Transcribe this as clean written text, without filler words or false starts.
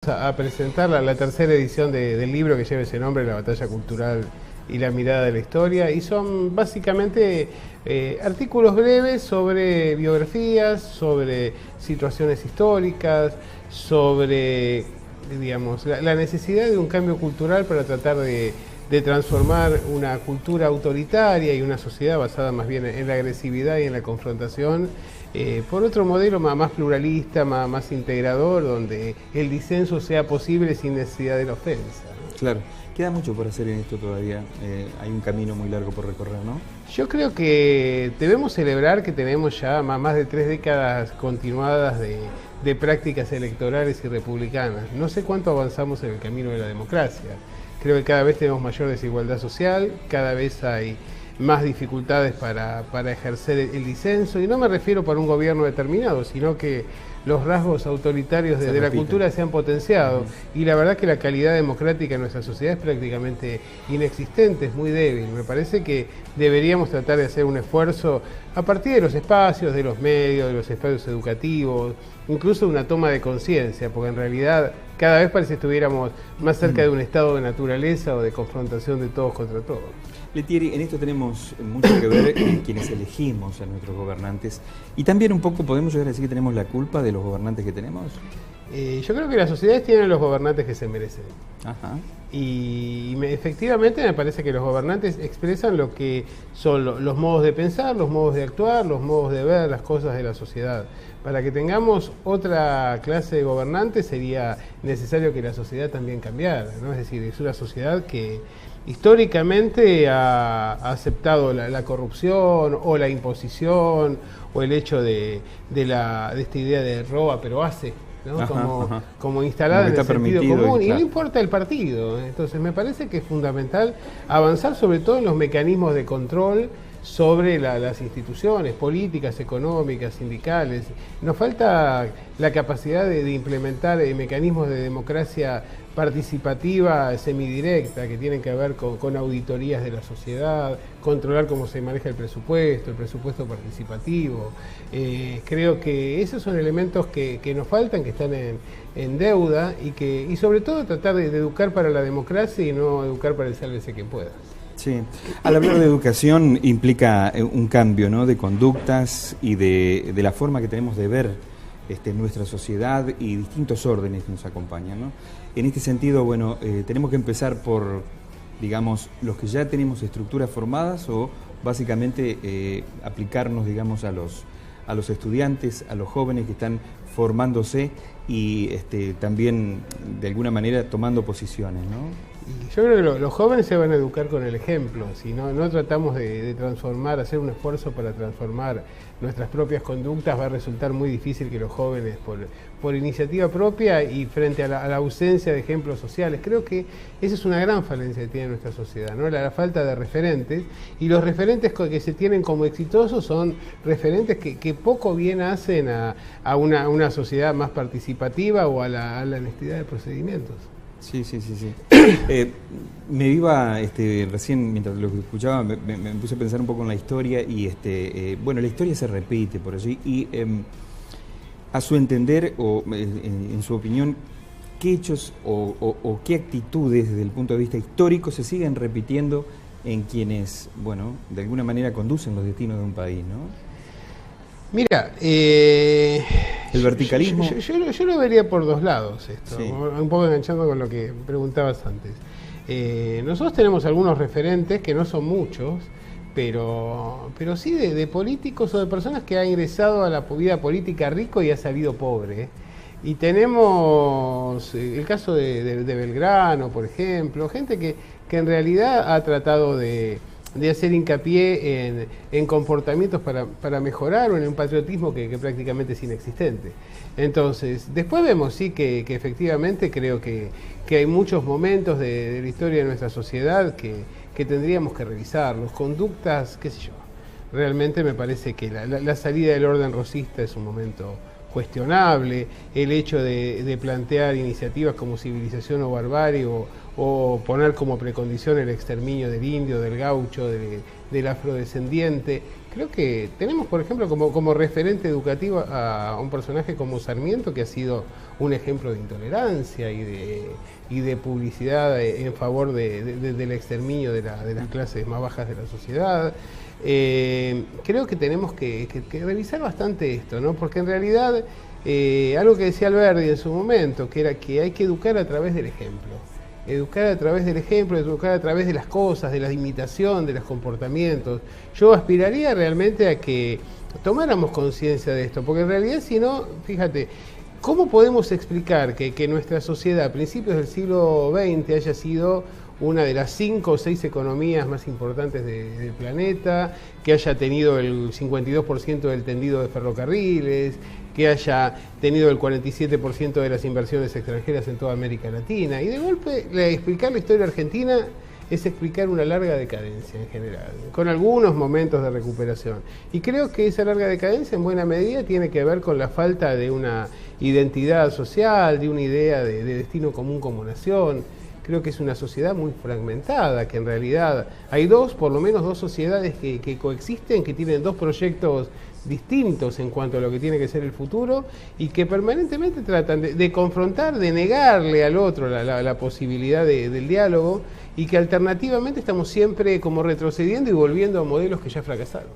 a presentar la tercera edición del libro que lleva ese nombre, La batalla cultural y la mirada de la historia, y son básicamente artículos breves sobre biografías, sobre situaciones históricas, sobre, digamos, la necesidad de un cambio cultural para tratar de transformar una cultura autoritaria y una sociedad basada más bien en la agresividad y en la confrontación, por otro modelo más pluralista, más integrador, donde el disenso sea posible sin necesidad de la ofensa, ¿no? Claro, queda mucho por hacer en esto todavía, hay un camino muy largo por recorrer, ¿no? Yo creo que debemos celebrar que tenemos ya más de 3 décadas continuadas de prácticas electorales y republicanas. No sé cuánto avanzamos en el camino de la democracia. Creo que cada vez tenemos mayor desigualdad social, cada vez hay más dificultades para ejercer el disenso, y no me refiero para un gobierno determinado, sino que los rasgos autoritarios de la cultura se han potenciado, y la verdad que la calidad democrática en nuestra sociedad es prácticamente inexistente, es muy débil. Me parece que deberíamos tratar de hacer un esfuerzo a partir de los espacios, de los medios, de los espacios educativos, incluso una toma de conciencia, porque en realidad cada vez parece que estuviéramos más cerca de un estado de naturaleza o de confrontación de todos contra todos. Letieri, en esto tenemos mucho que ver quienes elegimos a nuestros gobernantes, y también un poco podemos llegar a decir que tenemos la culpa de los gobernantes que tenemos. Yo creo que las sociedades tienen los gobernantes que se merecen. Ajá. Y efectivamente me parece que los gobernantes expresan lo que son los modos de pensar, los modos de actuar, los modos de ver las cosas de la sociedad. Para que tengamos otra clase de gobernantes sería necesario que la sociedad también cambiara, ¿no? Es decir, es una sociedad que históricamente ha aceptado la corrupción o la imposición o el hecho de esta idea de roba pero hace, ¿no? Como instalada en el sentido común, y no importa el partido. Entonces me parece que es fundamental avanzar sobre todo en los mecanismos de control sobre las instituciones políticas, económicas, sindicales. Nos falta la capacidad de implementar mecanismos de democracia participativa semidirecta que tienen que ver con auditorías de la sociedad, controlar cómo se maneja el presupuesto participativo. Creo que esos son elementos que nos faltan, que están en deuda, y sobre todo tratar de educar para la democracia y no educar para el sálvese quien pueda. Sí, al hablar de educación implica un cambio, ¿no?, de conductas y de la forma que tenemos de ver nuestra sociedad y distintos órdenes que nos acompañan, ¿no? En este sentido, bueno, tenemos que empezar por, digamos, los que ya tenemos estructuras formadas, o básicamente aplicarnos, digamos, a los estudiantes, a los jóvenes que están formándose y también de alguna manera tomando posiciones, ¿no? Yo creo que los jóvenes se van a educar con el ejemplo. Si no tratamos de transformar, hacer un esfuerzo para transformar nuestras propias conductas, va a resultar muy difícil que los jóvenes, por iniciativa propia y frente a la ausencia de ejemplos sociales, creo que esa es una gran falencia que tiene nuestra sociedad, ¿no? La falta de referentes, y los referentes que se tienen como exitosos son referentes que poco bien hacen a una sociedad más participativa o a la honestidad de procedimientos. Sí. Me iba, recién mientras lo escuchaba, me puse a pensar un poco en la historia, y bueno, la historia se repite por allí, y a su entender, o en su opinión, ¿qué hechos o qué actitudes desde el punto de vista histórico se siguen repitiendo en quienes, bueno, de alguna manera conducen los destinos de un país, ¿no? Mira, el verticalismo. Yo lo vería por dos lados esto, sí. Un poco enganchando con lo que preguntabas antes. Nosotros tenemos algunos referentes, que no son muchos, pero sí de políticos o de personas que han ingresado a la vida política rico y ha salido pobre. Y tenemos el caso de Belgrano, por ejemplo, gente que en realidad ha tratado de hacer hincapié en comportamientos para mejorar, o en un patriotismo que prácticamente es inexistente. Entonces, después vemos sí que efectivamente creo que hay muchos momentos de la historia de nuestra sociedad que tendríamos que revisar, las conductas, qué sé yo. Realmente me parece que la salida del orden rosista es un momento cuestionable, el hecho de plantear iniciativas como civilización o barbarie, o o poner como precondición el exterminio del indio, del gaucho, del afrodescendiente. Creo que tenemos, por ejemplo, como referente educativo a un personaje como Sarmiento, que ha sido un ejemplo de intolerancia y de publicidad en favor del exterminio de las clases más bajas de la sociedad. Creo que tenemos que revisar bastante esto, ¿no? Porque en realidad, algo que decía Alberdi en su momento, que era que hay que educar a través del ejemplo. Educar a través del ejemplo, educar a través de las cosas, de la imitación, de los comportamientos. Yo aspiraría realmente a que tomáramos conciencia de esto, porque en realidad, si no, fíjate, ¿cómo podemos explicar que nuestra sociedad a principios del siglo XX haya sido una de las 5 o 6 economías más importantes del planeta, que haya tenido el 52% del tendido de ferrocarriles, que haya tenido el 47% de las inversiones extranjeras en toda América Latina? Y de golpe, explicar la historia argentina es explicar una larga decadencia en general, con algunos momentos de recuperación. Y creo que esa larga decadencia en buena medida tiene que ver con la falta de una identidad social, de una idea de destino común como nación. Creo que es una sociedad muy fragmentada, que en realidad hay por lo menos dos sociedades que coexisten, que tienen dos proyectos distintos en cuanto a lo que tiene que ser el futuro y que permanentemente tratan de confrontar, de negarle al otro la posibilidad del diálogo, y que alternativamente estamos siempre como retrocediendo y volviendo a modelos que ya fracasaron.